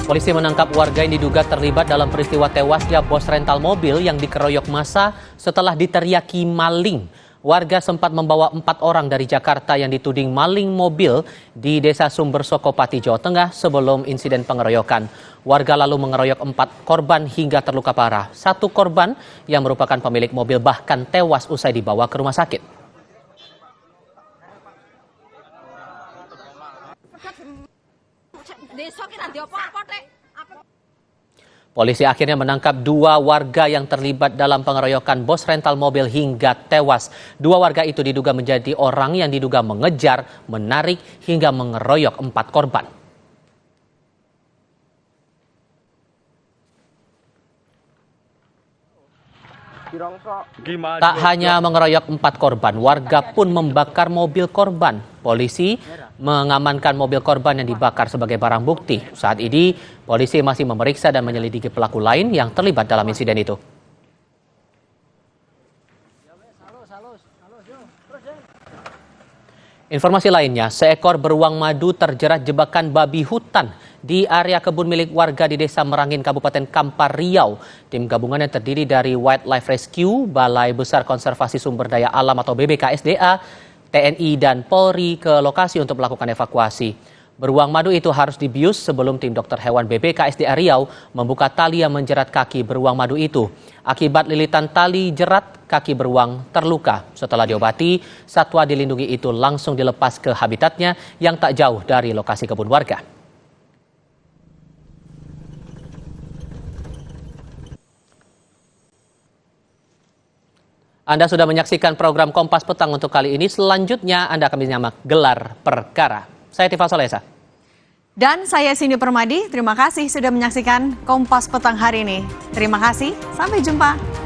Polisi menangkap warga yang diduga terlibat dalam peristiwa tewasnya bos rental mobil yang dikeroyok massa setelah diteriaki maling. Warga sempat membawa 4 orang dari Jakarta yang dituding maling mobil di Desa Sumber Sokopati, Jawa Tengah sebelum insiden pengeroyokan. Warga lalu mengeroyok 4 korban hingga terluka parah. 1 korban yang merupakan pemilik mobil bahkan tewas usai dibawa ke rumah sakit. Polisi akhirnya menangkap 2 warga yang terlibat dalam pengeroyokan bos rental mobil hingga tewas. 2 warga itu diduga menjadi orang yang diduga mengejar, menarik, hingga mengeroyok 4 korban. Tak hanya mengeroyok 4 korban, warga pun membakar mobil korban. Polisi mengamankan mobil korban yang dibakar sebagai barang bukti. Saat ini, polisi masih memeriksa dan menyelidiki pelaku lain yang terlibat dalam insiden itu. Informasi lainnya, seekor beruang madu terjerat jebakan babi hutan di area kebun milik warga di Desa Merangin, Kabupaten Kampar, Riau. Tim gabungan yang terdiri dari Wildlife Rescue, Balai Besar Konservasi Sumber Daya Alam atau BBKSDA, TNI dan Polri ke lokasi untuk melakukan evakuasi. Beruang madu itu harus dibius sebelum tim dokter hewan BBKSDA Riau membuka tali yang menjerat kaki beruang madu itu. Akibat lilitan tali jerat, kaki beruang terluka. Setelah diobati, satwa dilindungi itu langsung dilepas ke habitatnya yang tak jauh dari lokasi kebun warga. Anda sudah menyaksikan program Kompas Petang untuk kali ini. Selanjutnya Anda akan menyimak gelar perkara. Saya Tifa Solesa. Dan saya Cindy Permadi. Terima kasih sudah menyaksikan Kompas Petang hari ini. Terima kasih. Sampai jumpa.